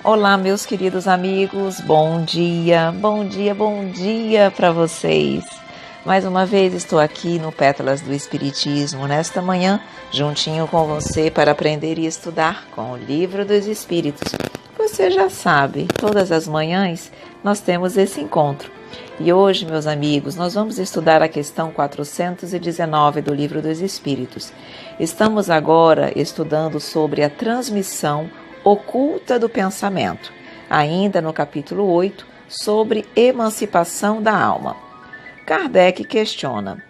Olá, meus queridos amigos, bom dia para vocês. Mais uma vez estou aqui no Pétalas do Espiritismo, nesta manhã, juntinho com você para aprender e estudar com o Livro dos Espíritos. Você já sabe, todas as manhãs nós temos esse encontro. E hoje, meus amigos, nós vamos estudar a questão 419 do Livro dos Espíritos. Estamos agora estudando sobre a transmissão oculta do pensamento, ainda no capítulo 8, sobre emancipação da alma. Kardec questiona: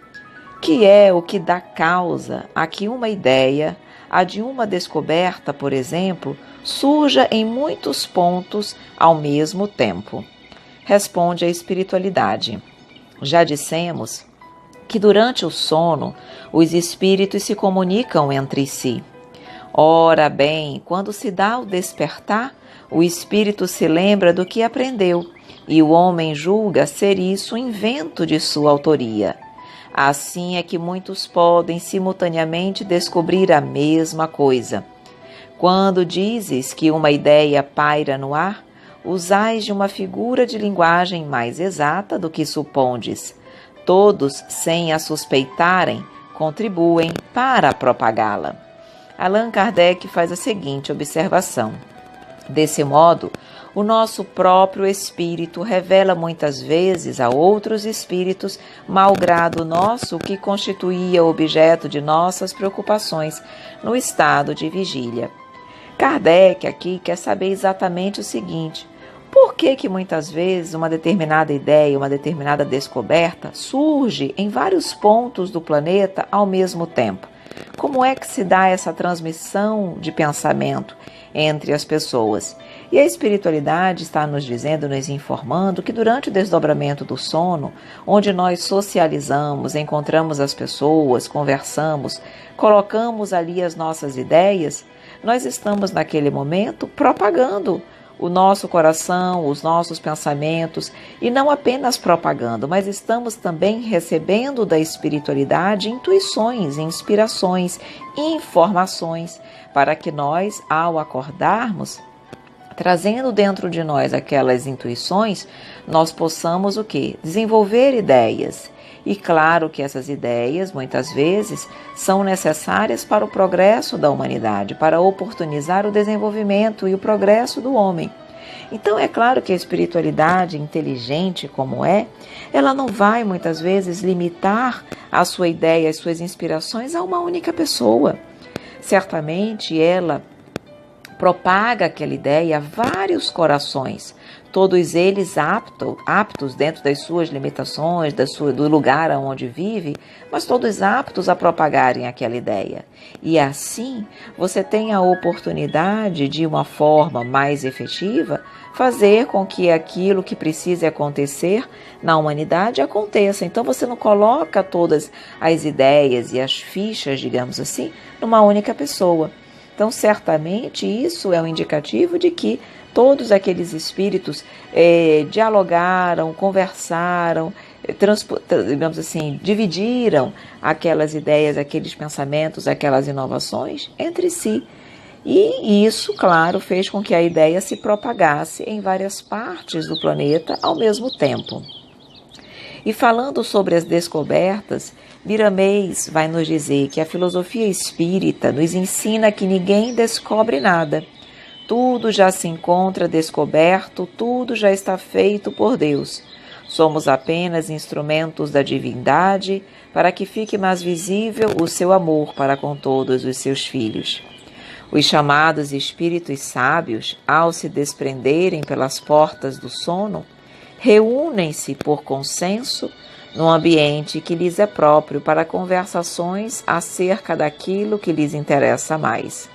que é o que dá causa a que uma ideia, a de uma descoberta, por exemplo, surja em muitos pontos ao mesmo tempo? Responde a espiritualidade. Já dissemos que durante o sono os espíritos se comunicam entre si. Ora bem, quando se dá o despertar, o espírito se lembra do que aprendeu e o homem julga ser isso invento de sua autoria. Assim é que muitos podem simultaneamente descobrir a mesma coisa. Quando dizes que uma ideia paira no ar, usais de uma figura de linguagem mais exata do que supondes. Todos, sem a suspeitarem, contribuem para propagá-la. Allan Kardec faz a seguinte observação: desse modo, o nosso próprio espírito revela muitas vezes a outros espíritos malgrado nosso que constituía objeto de nossas preocupações no estado de vigília. Kardec aqui quer saber exatamente o seguinte: por que muitas vezes uma determinada ideia, uma determinada descoberta surge em vários pontos do planeta ao mesmo tempo? Como é que se dá essa transmissão de pensamento entre as pessoas? E a espiritualidade está nos dizendo, nos informando que durante o desdobramento do sono, onde nós socializamos, encontramos as pessoas, conversamos, colocamos ali as nossas ideias, nós estamos naquele momento propagando o nosso coração, os nossos pensamentos, e não apenas propagando, mas estamos também recebendo da espiritualidade intuições, inspirações, informações, para que nós, ao acordarmos, trazendo dentro de nós aquelas intuições, nós possamos o quê? Desenvolver ideias. E claro que essas ideias, muitas vezes, são necessárias para o progresso da humanidade, para oportunizar o desenvolvimento e o progresso do homem. Então, é claro que a espiritualidade, inteligente como é, ela não vai, muitas vezes, limitar a sua ideia, as suas inspirações a uma única pessoa. Certamente, ela propaga aquela ideia a vários corações, todos eles aptos dentro das suas limitações, do lugar onde vive, mas todos aptos a propagarem aquela ideia. E assim, você tem a oportunidade, de uma forma mais efetiva, fazer com que aquilo que precisa acontecer na humanidade aconteça. Então, você não coloca todas as ideias e as fichas, digamos assim, numa única pessoa. Então, certamente, isso é um indicativo de que todos aqueles espíritos dialogaram, conversaram, digamos assim, dividiram aquelas ideias, aqueles pensamentos, aquelas inovações entre si. E isso, claro, fez com que a ideia se propagasse em várias partes do planeta ao mesmo tempo. E falando sobre as descobertas, Miramês vai nos dizer que a filosofia espírita nos ensina que ninguém descobre nada. Tudo já se encontra descoberto, tudo já está feito por Deus. Somos apenas instrumentos da divindade para que fique mais visível o seu amor para com todos os seus filhos. Os chamados espíritos sábios, ao se desprenderem pelas portas do sono, reúnem-se por consenso num ambiente que lhes é próprio para conversações acerca daquilo que lhes interessa mais.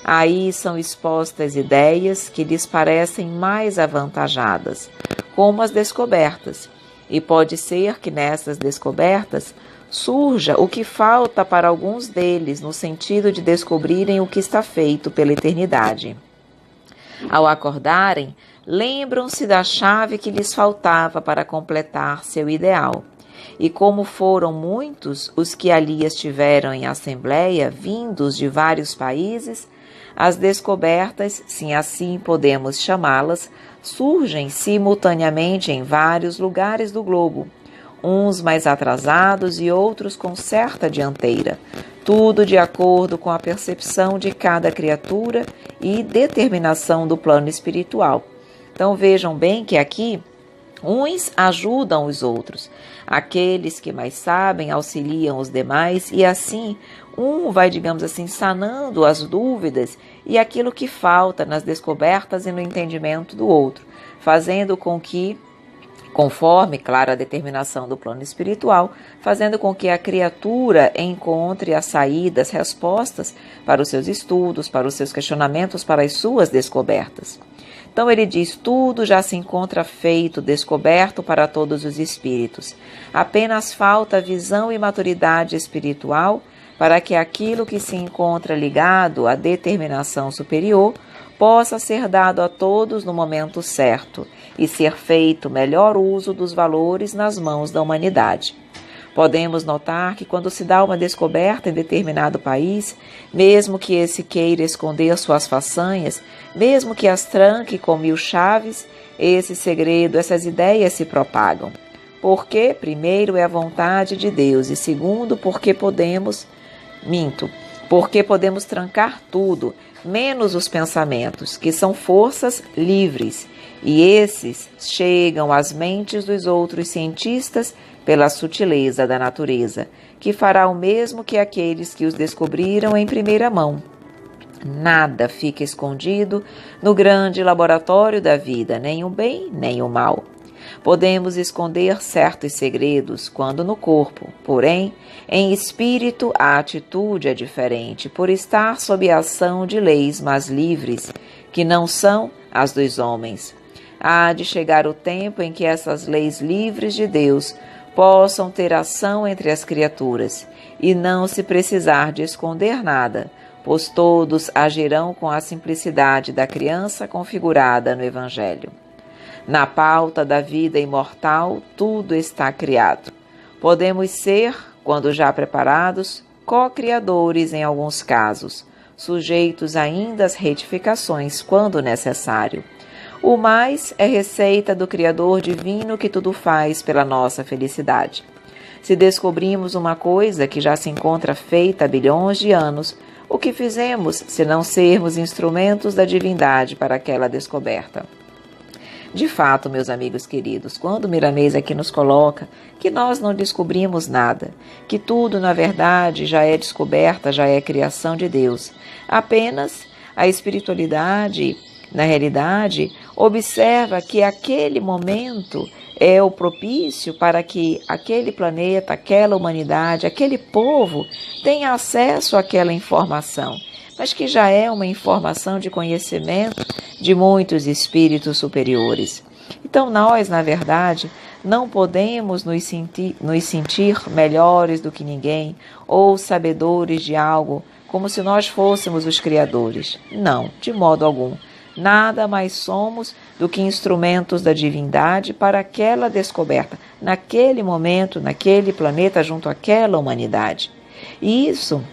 Aí são expostas ideias que lhes parecem mais avantajadas, como as descobertas, e pode ser que nessas descobertas surja o que falta para alguns deles no sentido de descobrirem o que está feito pela eternidade. Ao acordarem, lembram-se da chave que lhes faltava para completar seu ideal. E como foram muitos os que ali estiveram em assembleia, vindos de vários países, As descobertas, se assim podemos chamá-las, surgem simultaneamente em vários lugares do globo, uns mais atrasados e outros com certa dianteira, tudo de acordo com a percepção de cada criatura e determinação do plano espiritual. Então vejam bem que aqui uns ajudam os outros, aqueles que mais sabem auxiliam os demais e assim um vai, digamos assim, sanando as dúvidas e aquilo que falta nas descobertas e no entendimento do outro, fazendo com que, conforme, claro, a determinação do plano espiritual, fazendo com que a criatura encontre as saídas, respostas para os seus estudos, para os seus questionamentos, para as suas descobertas. Então ele diz, tudo já se encontra feito, descoberto para todos os espíritos. Apenas falta visão e maturidade espiritual para que aquilo que se encontra ligado à determinação superior possa ser dado a todos no momento certo e ser feito melhor uso dos valores nas mãos da humanidade. Podemos notar que quando se dá uma descoberta em determinado país, mesmo que esse queira esconder suas façanhas, mesmo que as tranque com 1000 chaves, esse segredo, essas ideias se propagam. Porque, primeiro, é a vontade de Deus e segundo, porque podemos trancar tudo, menos os pensamentos, que são forças livres, e esses chegam às mentes dos outros cientistas pela sutileza da natureza, que fará o mesmo que aqueles que os descobriram em primeira mão. Nada fica escondido no grande laboratório da vida, nem o bem, nem o mal. Podemos esconder certos segredos quando no corpo, porém, em espírito a atitude é diferente, por estar sob a ação de leis mais livres, que não são as dos homens. Há de chegar o tempo em que essas leis livres de Deus possam ter ação entre as criaturas e não se precisar de esconder nada, pois todos agirão com a simplicidade da criança configurada no Evangelho. Na pauta da vida imortal, tudo está criado. Podemos ser, quando já preparados, co-criadores em alguns casos, sujeitos ainda às retificações quando necessário. O mais é receita do Criador divino que tudo faz pela nossa felicidade. Se descobrimos uma coisa que já se encontra feita há bilhões de anos, o que fizemos se não sermos instrumentos da divindade para aquela descoberta? De fato, meus amigos queridos, quando Miramês aqui nos coloca que nós não descobrimos nada, que tudo, na verdade, já é descoberta, já é criação de Deus, apenas a espiritualidade, na realidade, observa que aquele momento é o propício para que aquele planeta, aquela humanidade, aquele povo tenha acesso àquela informação, mas que já é uma informação de conhecimento de muitos espíritos superiores. Então nós, na verdade, não podemos nos sentir melhores do que ninguém ou sabedores de algo, como se nós fôssemos os criadores. Não, de modo algum. Nada mais somos do que instrumentos da divindade para aquela descoberta, naquele momento, naquele planeta, junto àquela humanidade. E isso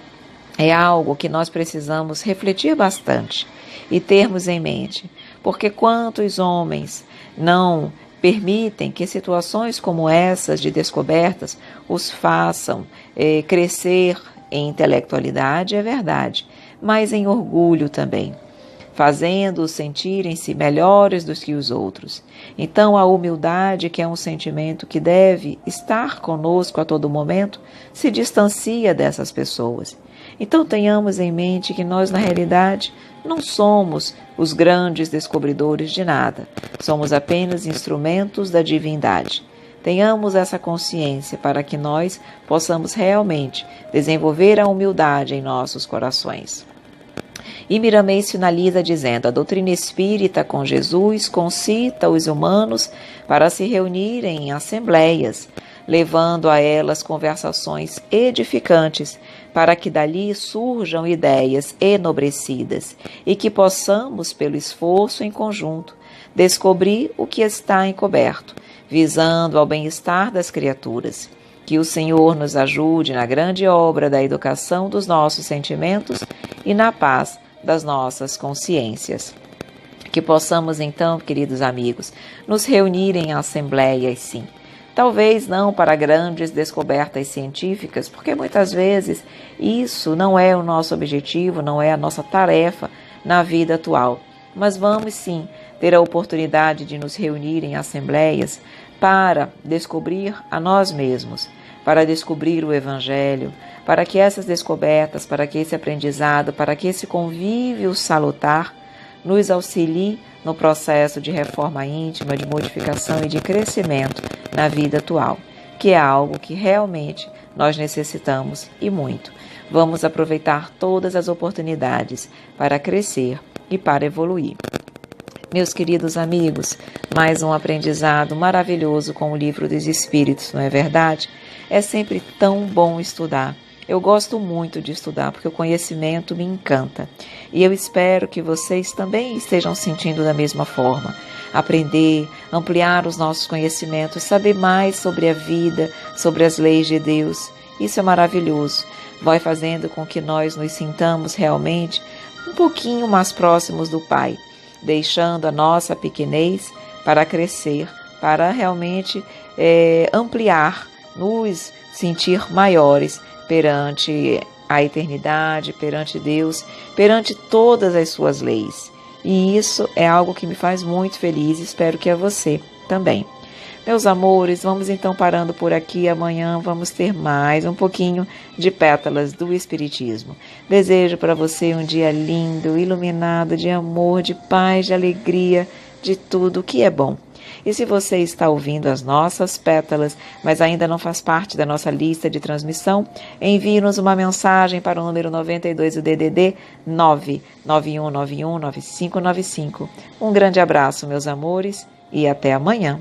é algo que nós precisamos refletir bastante e termos em mente, porque quantos homens não permitem que situações como essas de descobertas os façam crescer em intelectualidade, é verdade, mas em orgulho também, fazendo-os sentirem-se melhores do que os outros. Então a humildade, que é um sentimento que deve estar conosco a todo momento, se distancia dessas pessoas. Então tenhamos em mente que nós, na realidade, não somos os grandes descobridores de nada, somos apenas instrumentos da divindade. Tenhamos essa consciência para que nós possamos realmente desenvolver a humildade em nossos corações. E Miramês finaliza dizendo: a doutrina espírita com Jesus concita os humanos para se reunirem em assembleias, levando a elas conversações edificantes, para que dali surjam ideias enobrecidas e que possamos, pelo esforço em conjunto, descobrir o que está encoberto, visando ao bem-estar das criaturas. Que o Senhor nos ajude na grande obra da educação dos nossos sentimentos e na paz das nossas consciências. Que possamos então, queridos amigos, nos reunir em assembleias, sim. Talvez não para grandes descobertas científicas, porque muitas vezes isso não é o nosso objetivo, não é a nossa tarefa na vida atual. Mas vamos sim ter a oportunidade de nos reunir em assembleias para descobrir a nós mesmos, para descobrir o Evangelho, para que essas descobertas, para que esse aprendizado, para que esse convívio salutar nos auxilie no processo de reforma íntima, de modificação e de crescimento na vida atual, que é algo que realmente nós necessitamos e muito. Vamos aproveitar todas as oportunidades para crescer e para evoluir. Meus queridos amigos, mais um aprendizado maravilhoso com o Livro dos Espíritos, não é verdade? É sempre tão bom estudar. Eu gosto muito de estudar porque o conhecimento me encanta. E eu espero que vocês também estejam sentindo da mesma forma. Aprender, ampliar os nossos conhecimentos, saber mais sobre a vida, sobre as leis de Deus. Isso é maravilhoso. Vai fazendo com que nós nos sintamos realmente um pouquinho mais próximos do Pai, deixando a nossa pequenez para crescer, para realmente ampliar, nos sentir maiores perante a eternidade, perante Deus, perante todas as suas leis. E isso é algo que me faz muito feliz, espero que a você também. Meus amores, vamos então parando por aqui. Amanhã vamos ter mais um pouquinho de Pétalas do Espiritismo. Desejo para você um dia lindo, iluminado de amor, de paz, de alegria, de tudo que é bom. E se você está ouvindo as nossas pétalas, mas ainda não faz parte da nossa lista de transmissão, envie-nos uma mensagem para o número 92 do DDD 991919595. Um grande abraço, meus amores, e até amanhã.